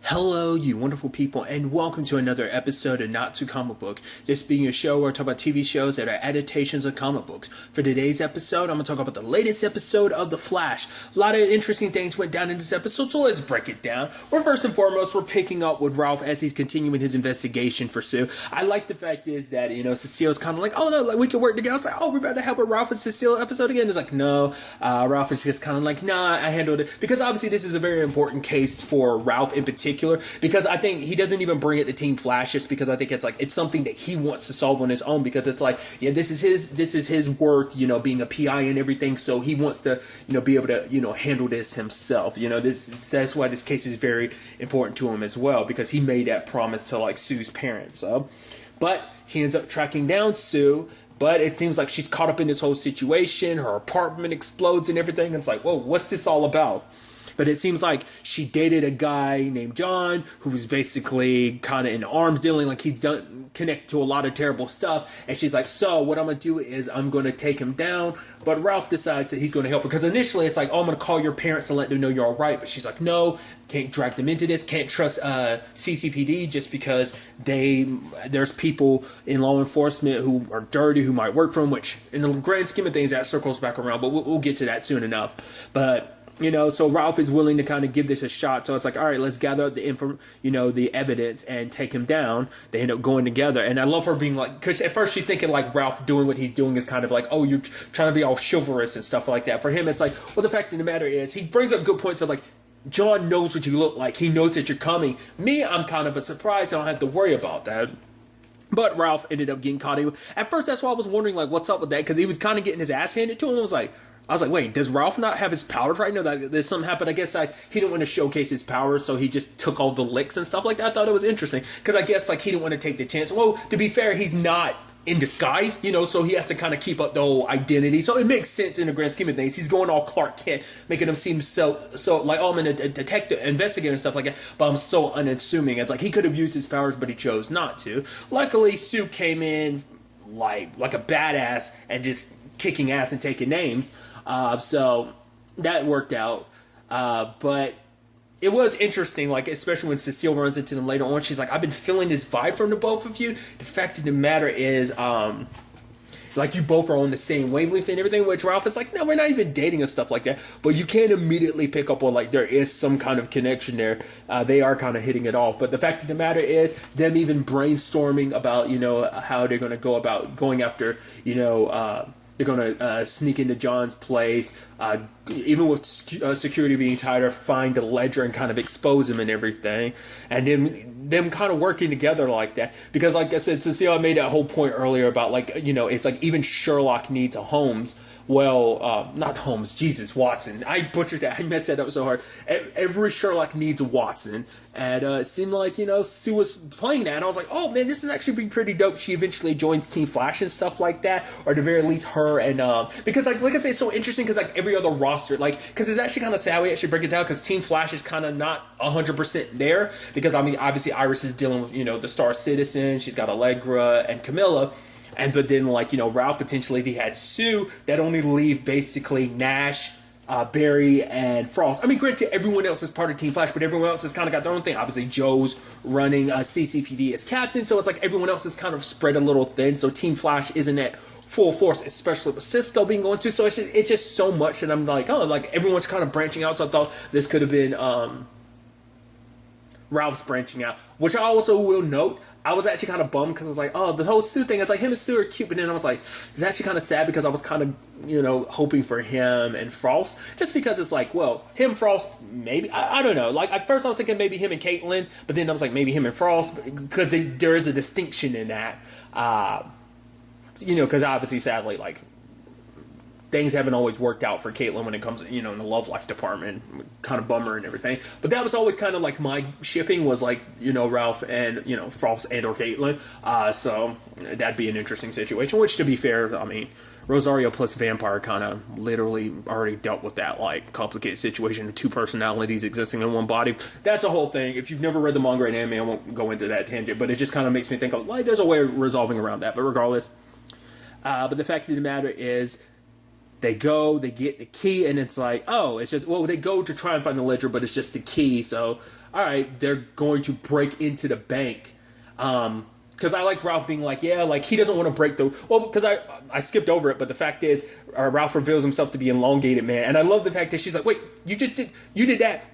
Hello, you wonderful people, and welcome to another episode of Not Too Comic Book. This being a show where I talk about TV shows that are adaptations of comic books. For today's episode, I'm going to talk about the latest episode of The Flash. A lot of interesting things went down in this episode, so let's break it down. First and foremost, we're picking up with Ralph as he's continuing his investigation for Sue. I like the fact is that, Cecile's kind of like, oh no, like we can work together. It's like, oh, we're about to help a Ralph and Cecile episode again. It's like, no, Ralph is just kind of like, nah, I handled it. Because obviously this is a very important case for Ralph in particular. Because I think he doesn't even bring it to Team Flash just because I think it's something that he wants to solve on his own, because it's like, yeah, this is his work, being a PI and everything, so he wants to, be able to, handle this himself. That's why this case is very important to him as well, because he made that promise to like Sue's parents. But he ends up tracking down Sue. But it seems like she's caught up in this whole situation. Her apartment explodes and everything. And it's like, whoa, what's this all about? But it seems like she dated a guy named John who was basically kind of in arms dealing, like he's connected to a lot of terrible stuff. And she's like, so what I'm going to do is I'm going to take him down. But Ralph decides that he's going to help her. Because initially it's like, oh, I'm going to call your parents and let them know you're all right. But she's like, no, can't drag them into this. Can't trust CCPD just because there's people in law enforcement who are dirty, who might work for them, which in the grand scheme of things, that circles back around. But we'll get to that soon enough. But so Ralph is willing to kind of give this a shot. So it's like, all right, let's gather up the evidence and take him down. They end up going together. And I love her being like, because at first she's thinking like Ralph doing what he's doing is kind of like, oh, you're trying to be all chivalrous and stuff like that. For him, it's like, well, the fact of the matter is he brings up good points of like, John knows what you look like. He knows that you're coming. Me, I'm kind of a surprise. I don't have to worry about that. But Ralph ended up getting caught. At first, that's why I was wondering, like, what's up with that? Because he was kind of getting his ass handed to him. I was like, wait, does Ralph not have his powers right now? There's something happened. I guess he didn't want to showcase his powers, so he just took all the licks and stuff like that. I thought it was interesting because I guess like he didn't want to take the chance. Well, to be fair, he's not in disguise, so he has to kind of keep up the whole identity. So it makes sense in the grand scheme of things. He's going all Clark Kent, making him seem so like, oh, I'm a detective, investigator and stuff like that, but I'm so unassuming. It's like he could have used his powers, but he chose not to. Luckily, Sue came in like a badass and just kicking ass and taking names. So that worked out. But it was interesting, like, especially when Cecile runs into them later on. She's like, I've been feeling this vibe from the both of you. The fact of the matter is, like, you both are on the same wavelength and everything, which Ralph is like, no, we're not even dating and stuff like that. But you can immediately pick up on, like, there is some kind of connection there. They are kind of hitting it off. But the fact of the matter is, them even brainstorming about, how they're going to go about going after, they're going to sneak into John's place, even with security being tighter, find the ledger and kind of expose him and everything. And then them kind of working together like that. Because like I said, Cecile made that whole point earlier about like, it's like even Sherlock needs a Holmes. Well, not Holmes, Jesus, Watson. I butchered that. I messed that up so hard. Every Sherlock needs a Watson. And it seemed like, Sue was playing that. And I was like, oh, man, this is actually pretty dope. She eventually joins Team Flash and stuff like that. Or at the very least, her and... because, like I say, it's so interesting because, like, every other roster... Because it's actually kind of sad we actually break it down because Team Flash is kind of not 100% there. Because, I mean, obviously, Iris is dealing with, the Star Citizen. She's got Allegra and Camilla. But then, like, Ralph potentially, if he had Sue, that only leave basically Nash, Barry, and Frost. I mean, granted, everyone else is part of Team Flash, but everyone else has kind of got their own thing. Obviously, Joe's running CCPD as captain, so it's like everyone else is kind of spread a little thin. So Team Flash isn't at full force, especially with Cisco being going to. So it's just so much, and I'm like, oh, like everyone's kind of branching out. So I thought this could have been Ralph's branching out, which I also will note, I was actually kind of bummed because I was like, oh, the whole Sue thing, it's like him and Sue are cute, but then I was like, it's actually kind of sad because I was kind of, hoping for him and Frost, just because it's like, well, him, Frost, maybe, I don't know, like, at first I was thinking maybe him and Caitlin, but then I was like, maybe him and Frost, because there is a distinction in that, because obviously, sadly, like, things haven't always worked out for Caitlin when it comes, in the love life department. Kind of bummer and everything. But that was always kind of like my shipping was like, Ralph and, Frost and or Caitlin. So that'd be an interesting situation, which to be fair, I mean, Rosario plus Vampire kind of literally already dealt with that, like, complicated situation of two personalities existing in one body. That's a whole thing. If you've never read the manga and anime, I won't go into that tangent, but it just kind of makes me think of, like, there's a way of resolving around that. But regardless, but the fact of the matter is, they go, they get the key, and it's like, oh, it's just, well, they go to try and find the ledger, but it's just the key. So, all right, they're going to break into the bank. Because I like Ralph being like, yeah, like he doesn't want to break the, well, because I skipped over it, but the fact is, Ralph reveals himself to be an elongated man. And I love the fact that she's like, wait, you did that.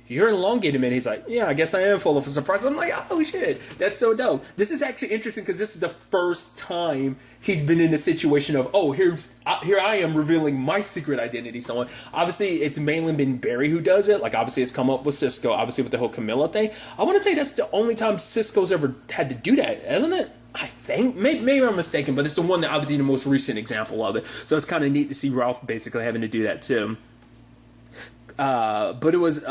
You're an elongated man. He's like, yeah, I guess I am full of a surprise. I'm like, oh shit, that's so dope. This is actually interesting because this is the first time he's been in a situation of, oh, here I am revealing my secret identity to someone. Obviously, it's mainly been Barry who does it. Like, obviously, it's come up with Cisco, obviously with the whole Camilla thing. I want to say that's the only time Cisco's ever had to do that, isn't it? I think. Maybe I'm mistaken, but it's the one that obviously the most recent example of it. So it's kind of neat to see Ralph basically having to do that too. But it was,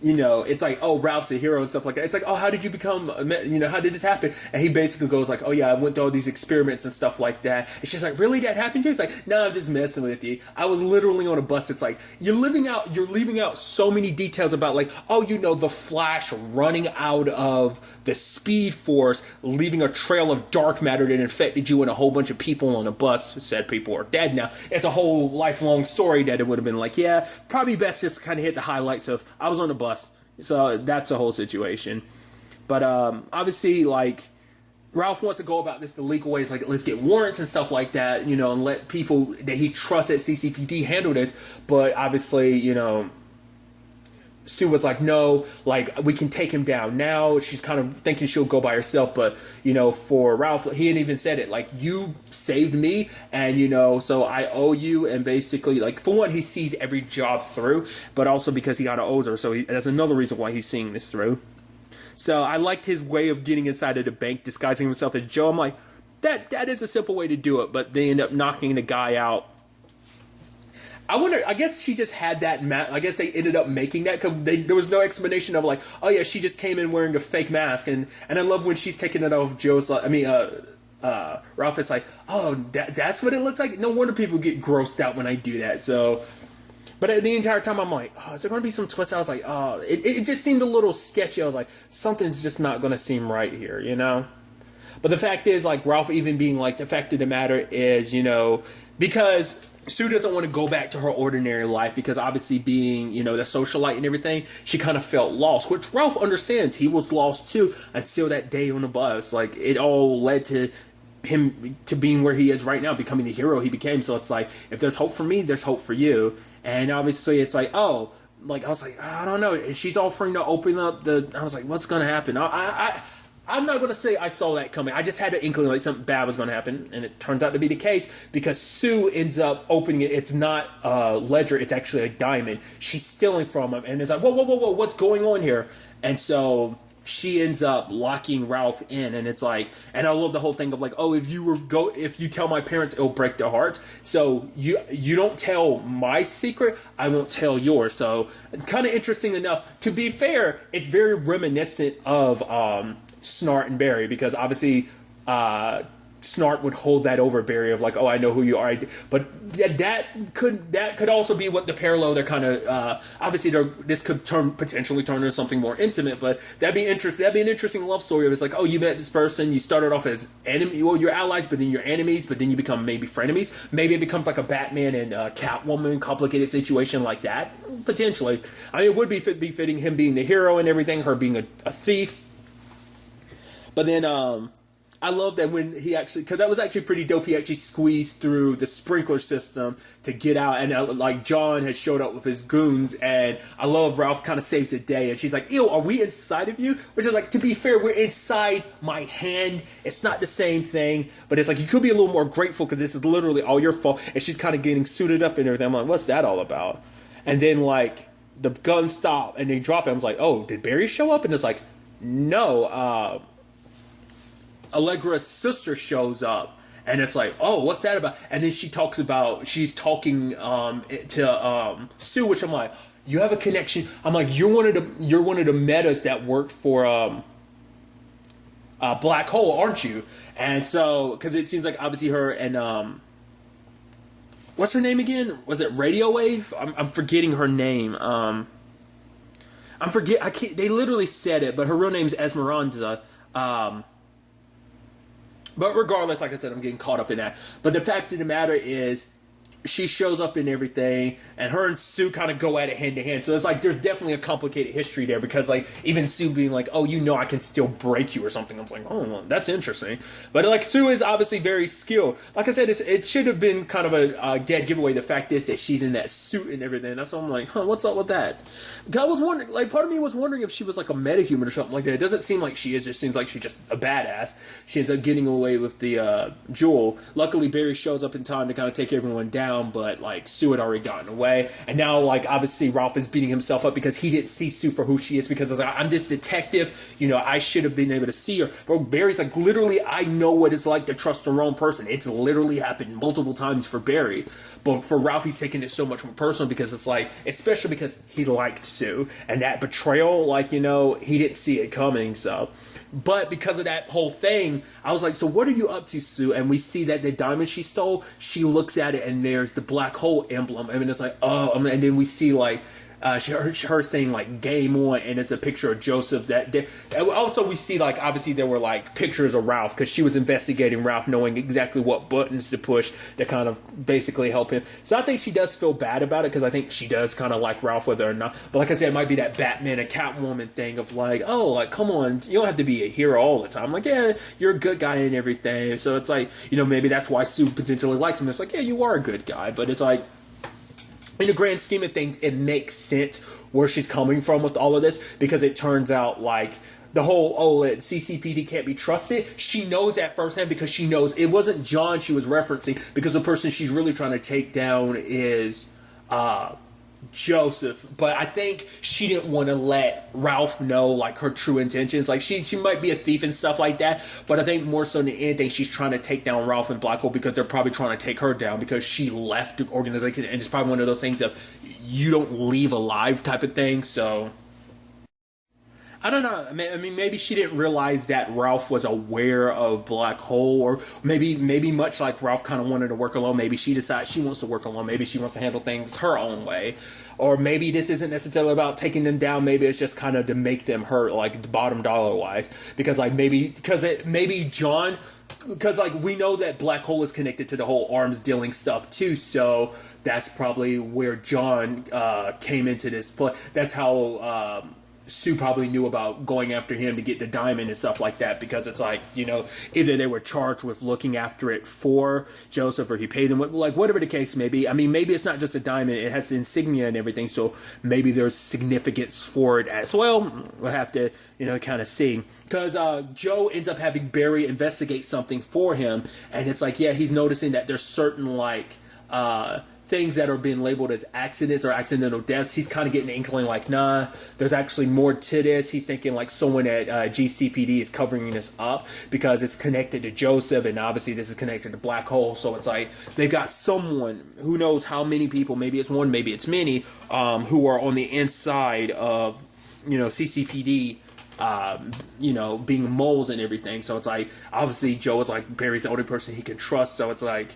it's like, oh, Ralph's a hero and stuff like that. It's like, oh, how did you become, how did this happen? And he basically goes like, oh yeah, I went through all these experiments and stuff like that. And she's like, really, that happened to you? It's like, no, I'm just messing with you. I was literally on a bus. It's like, you're leaving out so many details about like, oh, the Flash running out of the Speed Force, leaving a trail of dark matter that infected you and a whole bunch of people on a bus. Said people are dead now. It's a whole lifelong story that it would have been like, yeah, probably best just to kind of hit the highlights of, I was on a bus. So that's a whole situation. But obviously, like, Ralph wants to go about this the legal ways, like, let's get warrants and stuff like that, and let people that he trusts at CCPD handle this. But obviously, Sue was like, no, like, we can take him down now. She's kind of thinking she'll go by herself. But, for Ralph, he hadn't even said it. Like, you saved me, and, so I owe you. And basically, like, for one, he sees every job through, but also because he got an Ozer. So that's another reason why he's seeing this through. So I liked his way of getting inside of the bank, disguising himself as Joe. I'm like, that is a simple way to do it. But they end up knocking the guy out. I wonder, I guess she just had that I guess they ended up making that because there was no explanation of like, oh yeah, she just came in wearing a fake mask. And I love when she's taking it off Ralph is like, oh, that's what it looks like? No wonder people get grossed out when I do that. So, but the entire time I'm like, oh, is there going to be some twist? I was like, oh, it just seemed a little sketchy. I was like, something's just not going to seem right here, But the fact is, like, Ralph even being like, the fact of the matter is, because Sue doesn't want to go back to her ordinary life because obviously being, the socialite and everything, she kind of felt lost, which Ralph understands. He was lost too until that day on the bus. Like, it all led to him to being where he is right now, becoming the hero he became. So it's like, if there's hope for me, there's hope for you. And obviously it's like, oh, like, I was like, I don't know. And she's offering to open up I was like, what's going to happen? I'm not going to say I saw that coming. I just had an inkling like something bad was going to happen, and it turns out to be the case because Sue ends up opening it. It's not a ledger. It's actually a diamond. She's stealing from him, and it's like, whoa, what's going on here? And so she ends up locking Ralph in, and it's like, and I love the whole thing of like, oh, if you tell my parents, it'll break their hearts. So you don't tell my secret, I won't tell yours. So kind of interesting enough. To be fair, it's very reminiscent of Snart and Barry, because obviously Snart would hold that over Barry of like, oh, I know who you are. But that could also be what the parallel they're kind of obviously this could potentially turn into something more intimate. But that'd be an interesting love story of it's like, oh, you met this person, you started off as enemy, well, you're allies, but then you're enemies, but then you become maybe frenemies. Maybe it becomes like a Batman and Catwoman complicated situation like that potentially. I mean, it would be fitting him being the hero and everything, her being a thief. But then I love that when he actually, because that was actually pretty dope, he actually squeezed through the sprinkler system to get out, and like John had showed up with his goons, and I love Ralph kind of saves the day, and she's like, ew, are we inside of you? Which is like, to be fair, we're inside my hand. It's not the same thing, but it's like, you could be a little more grateful because this is literally all your fault, and she's kind of getting suited up and everything. I'm like, what's that all about? And then like, the guns stop, and they drop it. I was like, oh, did Barry show up? And it's like, no, Allegra's sister shows up, and it's like, oh, what's that about? And then she's talking to Sue, which I'm like, you have a connection. I'm like, you're one of the metas that worked for Black Hole, aren't you? And so, because it seems like obviously her and what's her name again? Was it Radio Wave? I'm forgetting her name. They literally said it, but her real name's Esmeralda. But regardless, like I said, I'm getting caught up in that. But the fact of the matter is, she shows up in everything, and her and Sue kind of go at it hand to hand. So it's like there's definitely a complicated history there, because like even Sue being like, oh, I can still break you or something. I'm like, oh, well, that's interesting. But like Sue is obviously very skilled. Like I said, it should have been kind of a dead giveaway. The fact is that she's in that suit and everything. That's why I'm like, what's up with that? I was wondering, like part of me was wondering if she was like a metahuman or something like that. It doesn't seem like she is. It just seems like she's just a badass. She ends up getting away with the jewel. Luckily, Barry shows up in time to kind of take everyone down. But like Sue had already gotten away, and now like obviously Ralph is beating himself up because he didn't see Sue for who she is, because it's like, I'm this detective, I should have been able to see her. But Barry's like, literally, I know what it's like to trust the wrong person. It's literally happened multiple times for Barry, but for Ralph, he's taking it so much more personal, because it's like, especially because he liked Sue, and that betrayal, like, he didn't see it coming. So but because of that whole thing, I was like, so what are you up to, Sue? And we see that the diamond she stole, she looks at it and there's the black hole emblem. I mean, it's like, oh, and then we see like, her saying like game on, and it's a picture of Joseph that day. Also we see like obviously there were like pictures of Ralph, because she was investigating Ralph, knowing exactly what buttons to push to kind of basically help him. So I think she does feel bad about it, because I think she does kind of like Ralph, whether or not. But like I said, it might be that Batman and Catwoman thing of like, oh, like come on, you don't have to be a hero all the time. Like, yeah, you're a good guy and everything. So it's like, maybe that's why Sue potentially likes him. It's like, yeah, you are a good guy, but it's like, in the grand scheme of things, it makes sense where she's coming from with all of this, because it turns out like the whole, CCPD can't be trusted. She knows that firsthand, because she knows it wasn't John she was referencing, because the person she's really trying to take down is Joseph. But I think she didn't want to let Ralph know like her true intentions. Like she might be a thief and stuff like that, but I think more so than anything, she's trying to take down Ralph and Black Hole, because they're probably trying to take her down, because she left the organization, and it's probably one of those things of you don't leave alive type of thing. So I don't know. I mean, maybe she didn't realize that Ralph was aware of Black Hole, or maybe much like Ralph kind of wanted to work alone. Maybe she decides she wants to work alone. Maybe she wants to handle things her own way, or maybe this isn't necessarily about taking them down. Maybe it's just kind of to make them hurt, like bottom dollar wise, because like maybe John. Because, like, we know that Black Hole is connected to the whole arms dealing stuff, too. So that's probably where John came into this play. That's how Sue probably knew about going after him to get the diamond and stuff like that. Because it's like, either they were charged with looking after it for Joseph, or he paid them, like, whatever the case may be. I mean, maybe it's not just a diamond. It has the insignia and everything. So maybe there's significance for it as well. We'll have to, kind of see. Because Joe ends up having Barry investigate something for him, and it's like, yeah, he's noticing that there's certain like things that are being labeled as accidents or accidental deaths. He's kind of getting an inkling like, nah, there's actually more to this. He's thinking like someone at GCPD is covering this up, because it's connected to Joseph, and obviously this is connected to Black Hole. So it's like they've got someone, who knows how many people, maybe it's one, maybe it's many, who are on the inside of CCPD, being moles and everything. So it's like, obviously Joe is like Barry's the only person he can trust. So it's like,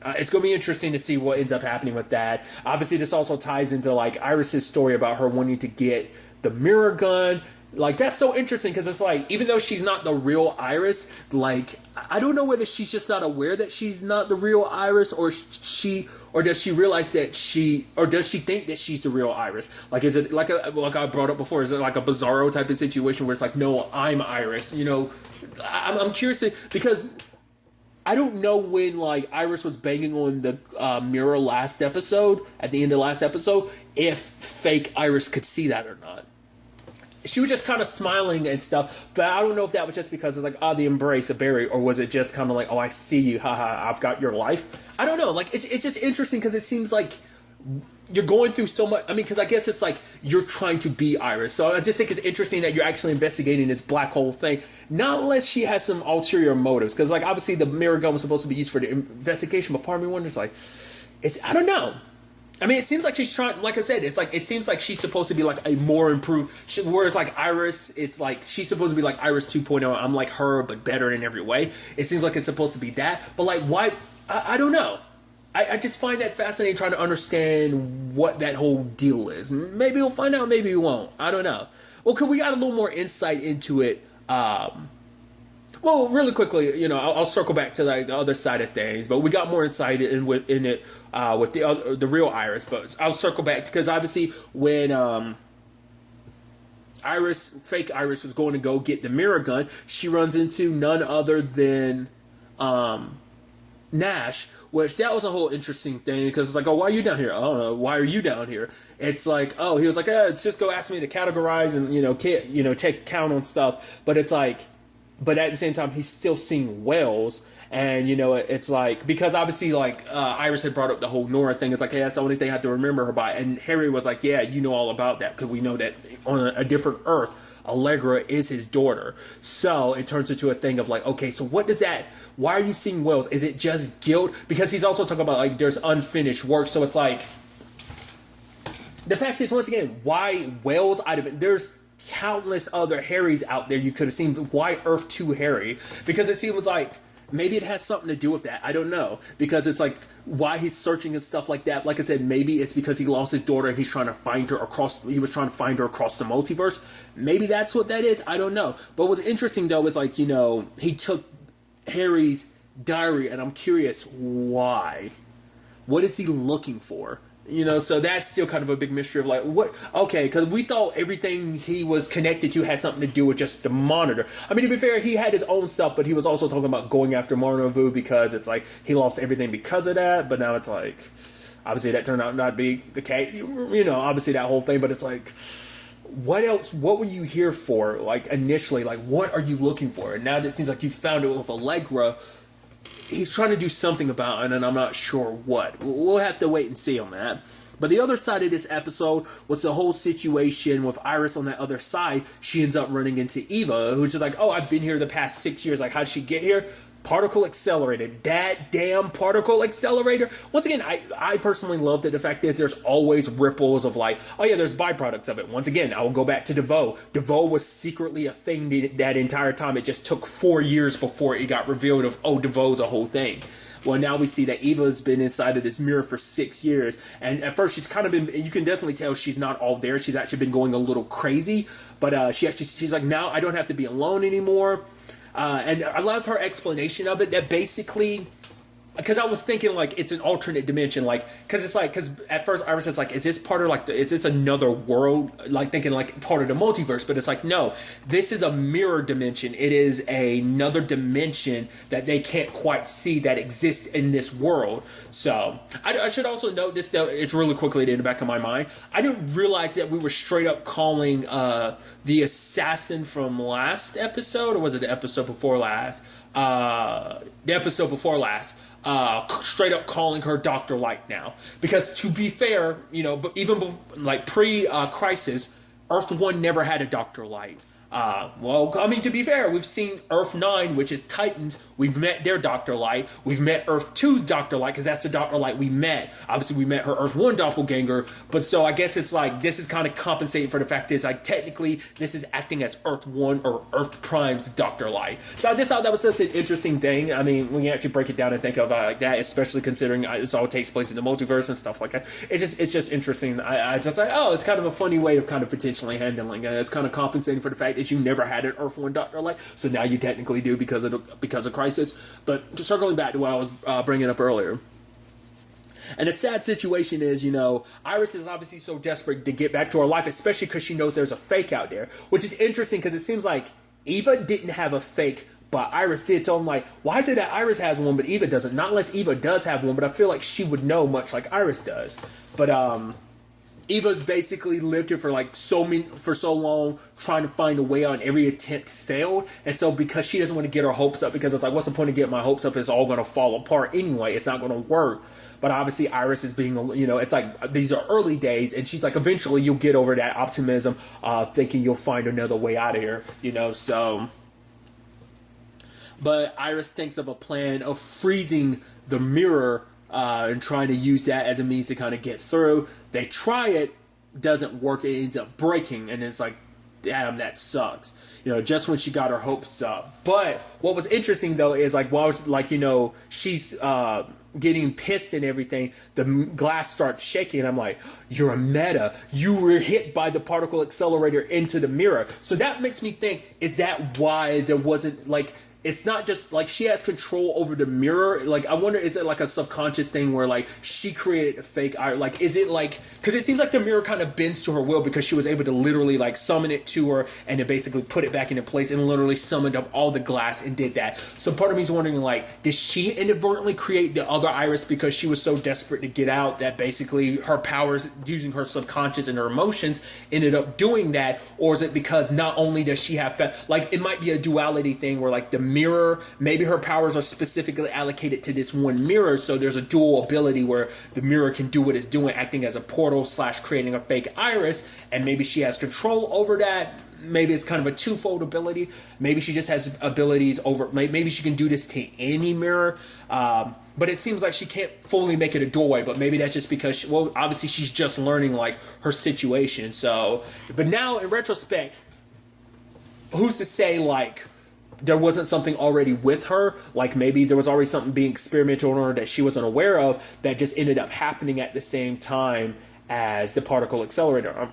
it's going to be interesting to see what ends up happening with that. Obviously, this also ties into like Iris's story about her wanting to get the mirror gun. Like, that's so interesting, because it's like, even though she's not the real Iris, like, I don't know whether she's just not aware that she's not the real Iris, or does she realize that or does she think that she's the real Iris? Like, is it like I brought up before, is it like a Bizarro type of situation where it's like, no, I'm Iris? I'm curious, because I don't know when like Iris was banging on the mirror last episode, at the end of last episode, if fake Iris could see that or not. She was just kind of smiling and stuff, but I don't know if that was just because it's like, the embrace of Barry, or was it just kind of like, oh, I see you, haha, I've got your life. I don't know. Like, it's just interesting, because it seems like you're going through so much. I mean, because I guess it's like you're trying to be Iris. So I just think it's interesting that you're actually investigating this Black Hole thing, not unless she has some ulterior motives. Because like obviously the mirror gun was supposed to be used for the investigation, but part of me wonders like, I don't know. I mean, it seems like she's trying, like I said, it seems like she's supposed to be like a more improved, whereas like Iris, it's like she's supposed to be like Iris 2.0. I'm like her, but better in every way. It seems like it's supposed to be that, but like why? I don't know. I just find that fascinating, trying to understand what that whole deal is. Maybe we'll find out, maybe we won't. I don't know. Well, we got a little more insight into it Well, really quickly, I'll circle back to like the other side of things, but we got more insight in it with the real Iris. But I'll circle back because obviously when fake Iris was going to go get the mirror gun, she runs into none other than Nash, which that was a whole interesting thing because it's like, oh, why are you down here? Oh, why are you down here? It's like, oh, he was like, Cisco asked me to categorize and take count on stuff, but it's like, but at the same time, he's still seeing Wells, and it's like because obviously like Iris had brought up the whole Nora thing. It's like, hey, that's the only thing I have to remember her by, and Harry was like, yeah, you know all about that because we know that on a different Earth, Allegra is his daughter. So it turns into a thing of like, okay, so what does that? Why are you seeing Wells? Is it just guilt? Because he's also talking about like there's unfinished work. So it's like the fact is, once again, why Wells out of it? There's countless other Harrys out there you could have seen. Why Earth 2 Harry? Because it seems like maybe it has something to do with that. I don't know. Because it's like why he's searching and stuff like that. Like I said, maybe it's because he lost his daughter and he's trying to find her across the multiverse. Maybe that's what that is. I don't know. But what's interesting though is like, he took Harry's diary and I'm curious why. What is he looking for? So that's still kind of a big mystery of like, what? Okay, because we thought everything he was connected to had something to do with just the monitor. I mean, to be fair, he had his own stuff, but he was also talking about going after Marnovu because it's like he lost everything because of that. But now it's like, obviously that turned out not to be the case. Obviously that whole thing, but it's like, what else? What were you here for? Like initially, like what are you looking for? And now that it seems like you found it with Allegra. He's trying to do something about it, and I'm not sure what. We'll have to wait and see on that. But the other side of this episode was the whole situation with Iris on that other side. She ends up running into Eva, who's just like, oh, I've been here the past 6 years. Like, how'd she get here? Particle accelerator. That damn particle accelerator. Once again, I personally love that the fact is there's always ripples of like, oh yeah, there's byproducts of it. Once again, I will go back to DeVoe. DeVoe was secretly a thing that entire time. It just took 4 years before it got revealed of, oh, DeVoe's a whole thing. Well, now we see that Eva's been inside of this mirror for 6 years. And at first she's kind of been, you can definitely tell she's not all there. She's actually been going a little crazy. But she's like, now I don't have to be alone anymore. And I love her explanation of it, that basically, because I was thinking like it's an alternate dimension, like because at first Iris is like, is this part of like is this another world, like thinking like part of the multiverse, but it's like no, this is a mirror dimension. It is another dimension that they can't quite see that exists in this world. So I should also note this though, it's really quickly in the back of my mind, I didn't realize that we were straight up calling the assassin from last episode, or was it the episode before last? The episode before last. Straight up calling her Dr. Light now. Because to be fair, but even like pre-crisis, Earth 1 never had a Dr. Light. Well, I mean, to be fair, we've seen Earth 9, which is Titans. We've met their Dr. Light. We've met Earth 2's Dr. Light, because that's the Dr. Light we met. Obviously, we met her Earth 1 doppelganger, but so I guess it's like, this is kind of compensating for the fact is, like, technically, this is acting as Earth 1 or Earth Prime's Dr. Light. So I just thought that was such an interesting thing. I mean, when you actually break it down and think of like that, especially considering this all takes place in the multiverse and stuff like that, it's just interesting. I just like, oh, it's kind of a funny way of kind of potentially handling it. It's kind of compensating for the fact that you never had an Earth 1 Dr. Light, so now you technically do because of Crisis. But just circling back to what I was bringing up earlier. And the sad situation is, Iris is obviously so desperate to get back to her life, especially because she knows there's a fake out there, which is interesting because it seems like Eva didn't have a fake, but Iris did. So I'm like, why is it that Iris has one, but Eva doesn't? Not unless Eva does have one, but I feel like she would know much like Iris does. But, Eva's basically lived here for so long, trying to find a way out, and every attempt failed. And so because she doesn't want to get her hopes up, because it's like, what's the point of getting my hopes up? It's all going to fall apart anyway. It's not going to work. But obviously Iris is being, it's like these are early days, and she's like, eventually you'll get over that optimism, thinking you'll find another way out of here, so. But Iris thinks of a plan of freezing the mirror and trying to use that as a means to kind of get through. They try it, doesn't work, it ends up breaking, and it's like, damn, that sucks. Just when she got her hopes up. But what was interesting though is she's getting pissed and everything, the glass starts shaking, and I'm like, you're a meta. You were hit by the particle accelerator into the mirror. So that makes me think, is that why there wasn't it's not just like she has control over the mirror. Like, I wonder, is it like a subconscious thing where like she created a fake eye? Like, is it like, because it seems like the mirror kind of bends to her will because she was able to literally like summon it to her and to basically put it back into place and literally summoned up all the glass and did that. So part of me is wondering, like, did she inadvertently create the other iris because she was so desperate to get out that basically her powers, using her subconscious and her emotions, ended up doing that? Or is it because not only does she have, like, it might be a duality thing where like the mirror, maybe her powers are specifically allocated to this one mirror, so there's a dual ability where the mirror can do what it's doing, acting as a portal / creating a fake iris, and maybe she has control over that. Maybe it's kind of a twofold ability. Maybe she just has abilities over, maybe she can do this to any mirror, but it seems like she can't fully make it a doorway. But maybe that's just because well, obviously she's just learning like her situation. So, but now in retrospect, who's to say like there wasn't something already with her? Like maybe there was already something being experimented on her that she wasn't aware of that just ended up happening at the same time as the particle accelerator.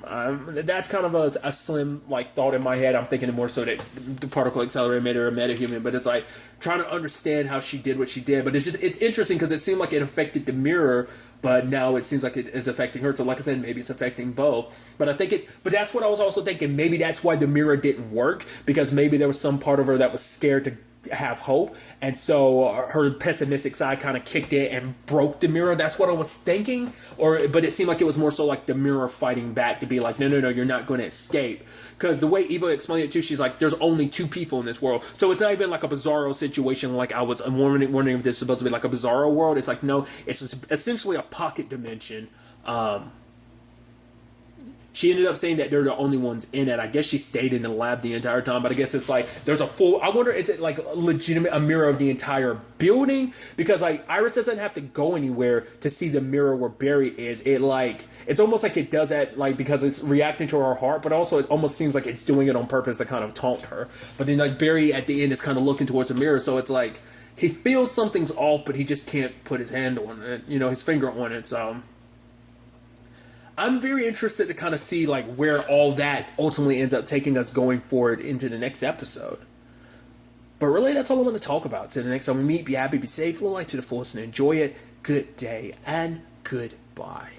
That's kind of a slim like thought in my head. I'm thinking more so that the particle accelerator made her a metahuman, but it's like trying to understand how she did what she did. But it's interesting because it seemed like it affected the mirror, but now it seems like it is affecting her. So like I said, maybe it's affecting both. But I think but that's what I was also thinking. Maybe that's why the mirror didn't work, because maybe there was some part of her that was scared to have hope, and so her pessimistic side kind of kicked in and broke the mirror. That's what I was thinking. But it seemed like it was more so like the mirror fighting back to be like, no, you're not going to escape. Because the way Eva explained it too, she's like, there's only two people in this world, so it's not even like a Bizarro situation. Like I was wondering if this is supposed to be like a Bizarro world. It's like, no, it's just essentially a pocket dimension. She ended up saying that they're the only ones in it. I guess she stayed in the lab the entire time, but I guess it's like there's a full. I wonder, is it like legitimate a mirror of the entire building? Because like Iris doesn't have to go anywhere to see the mirror where Barry is. It's almost like it does that like because it's reacting to her heart, but also it almost seems like it's doing it on purpose to kind of taunt her. But then like Barry at the end is kind of looking towards the mirror, so it's like he feels something's off, but he just can't put his hand on it, his finger on it. So I'm very interested to kind of see like where all that ultimately ends up taking us going forward into the next episode. But really, that's all I'm going to talk about. To the next time we meet, be happy, be safe, live life to the fullest, and enjoy it. Good day and goodbye.